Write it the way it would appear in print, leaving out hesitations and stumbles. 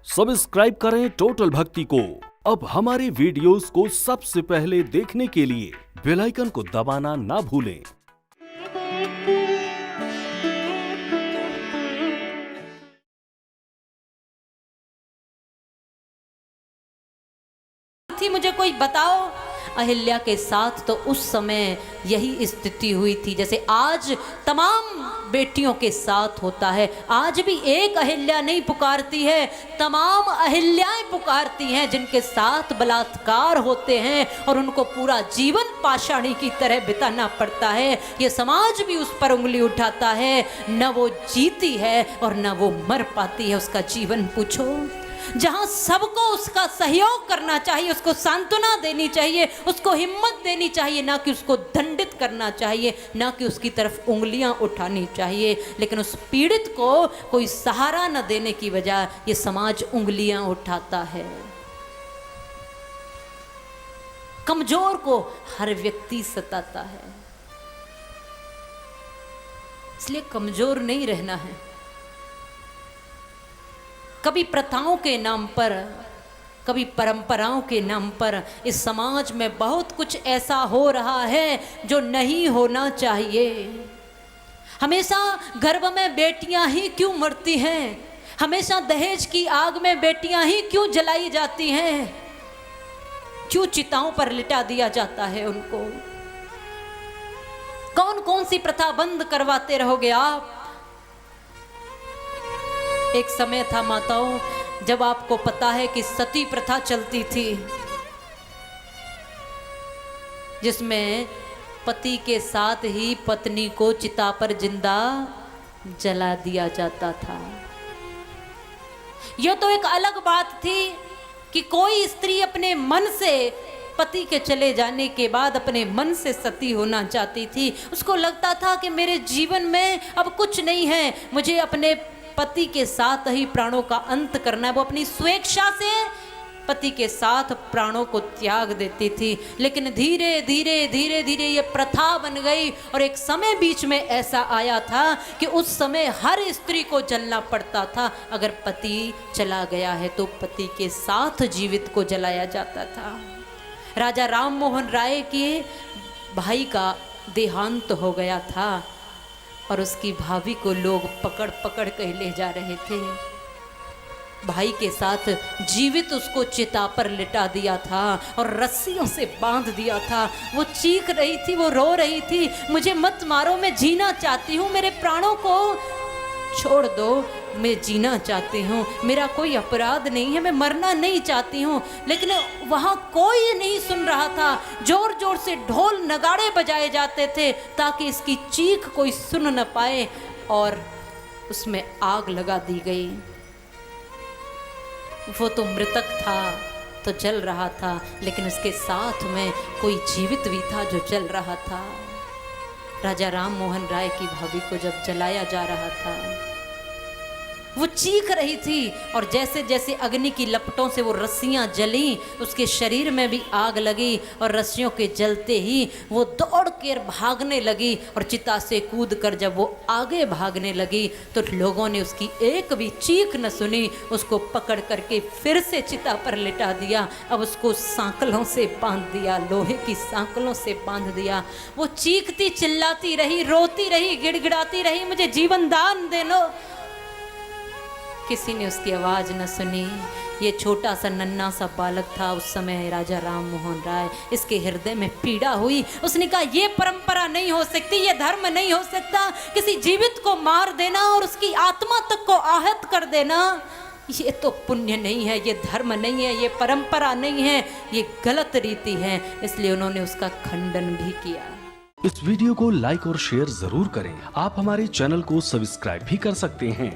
Subscribe करें total भक्ति को। अब हमारे वीडियोस को सबसे पहले देखने के लिए बेल आइकन को दबाना ना भूलें। मुझे कोई बताओ। अहिल्या के साथ तो उस समय यही स्थिति हुई थी जैसे आज तमाम बेटियों के साथ होता है। आज भी एक अहिल्या नहीं पुकारती है, तमाम अहिल्याएं पुकारती हैं जिनके साथ बलात्कार होते हैं और उनको पूरा जीवन पाषाणी की तरह बिताना पड़ता है। ये समाज भी उस पर उंगली उठाता है, न वो जीती है और न वो मर पाती है। उसका जीवन पूछो। जहां सबको उसका सहयोग करना चाहिए, उसको सांत्वना देनी चाहिए, उसको हिम्मत देनी चाहिए, ना कि उसको दंडित करना चाहिए, ना कि उसकी तरफ उंगलियां उठानी चाहिए। लेकिन उस पीड़ित को कोई सहारा न देने की वजह ये समाज उंगलियां उठाता है। कमजोर को हर व्यक्ति सताता है, इसलिए कमजोर नहीं रहना है। कभी प्रथाओं के नाम पर, कभी परंपराओं के नाम पर इस समाज में बहुत कुछ ऐसा हो रहा है जो नहीं होना चाहिए। हमेशा गर्भ में बेटियां ही क्यों मरती हैं? हमेशा दहेज की आग में बेटियां ही क्यों जलाई जाती हैं? क्यों चिताओं पर लिटा दिया जाता है उनको? कौन कौन सी प्रथा बंद करवाते रहोगे आप? एक समय था माताओं जब आपको पता है कि सती प्रथा चलती थी, जिसमें पति के साथ ही पत्नी को चिता पर जिंदा जला दिया जाता था। यह तो एक अलग बात थी कि कोई स्त्री अपने मन से पति के चले जाने के बाद अपने मन से सती होना चाहती थी। उसको लगता था कि मेरे जीवन में अब कुछ नहीं है, मुझे अपने पति के साथ ही प्राणों का अंत करना है। वो अपनी स्वेच्छा से पति के साथ प्राणों को त्याग देती थी। लेकिन धीरे धीरे धीरे धीरे ये प्रथा बन गई और एक समय बीच में ऐसा आया था कि उस समय हर स्त्री को जलना पड़ता था। अगर पति चला गया है तो पति के साथ जीवित को जलाया जाता था। राजा राम मोहन राय के भाई का देहांत हो गया था और उसकी भाभी को लोग पकड़ पकड़ कर ले जा रहे थे। भाई के साथ जीवित उसको चिता पर लिटा दिया था और रस्सियों से बांध दिया था। वो चीख रही थी, वो रो रही थी, मुझे मत मारो, मैं जीना चाहती हूँ, मेरे प्राणों को छोड़ दो, मैं जीना चाहती हूँ, मेरा कोई अपराध नहीं है, मैं मरना नहीं चाहती हूँ। लेकिन वहाँ कोई नहीं सुन रहा था। जोर जोर से ढोल नगाड़े बजाए जाते थे ताकि इसकी चीख कोई सुन न पाए और उसमें आग लगा दी गई। वो तो मृतक था तो जल रहा था, लेकिन उसके साथ में कोई जीवित भी था जो जल रहा था। राजा राम मोहन राय की भाभी को जब जलाया जा रहा था, वो चीख रही थी और जैसे जैसे अग्नि की लपटों से वो रस्सियां जली, उसके शरीर में भी आग लगी और रस्सियों के जलते ही वो दौड़ कर भागने लगी और चिता से कूद कर जब वो आगे भागने लगी तो लोगों ने उसकी एक भी चीख न सुनी। उसको पकड़ करके फिर से चिता पर लिटा दिया। अब उसको सांकलों से बांध दिया, लोहे की सांकलों से बांध दिया। वो चीखती चिल्लाती रही, रोती रही, गिड़गिड़ाती रही, मुझे जीवन दान दे लो। किसी ने उसकी आवाज न सुनी। ये छोटा सा नन्हा सा बालक था उस समय राजा राम मोहन राय। इसके हृदय में पीड़ा हुई। उसने कहा ये परंपरा नहीं हो सकती, ये धर्म नहीं हो सकता। किसी जीवित को मार देना और उसकी आत्मा तक को आहत कर देना, ये तो पुण्य नहीं है, ये धर्म नहीं है, ये परंपरा नहीं है, ये गलत रीति है। इसलिए उन्होंने उसका खंडन भी किया। इस वीडियो को लाइक और शेयर जरूर करें। आप हमारे चैनल को सब्सक्राइब भी कर सकते हैं।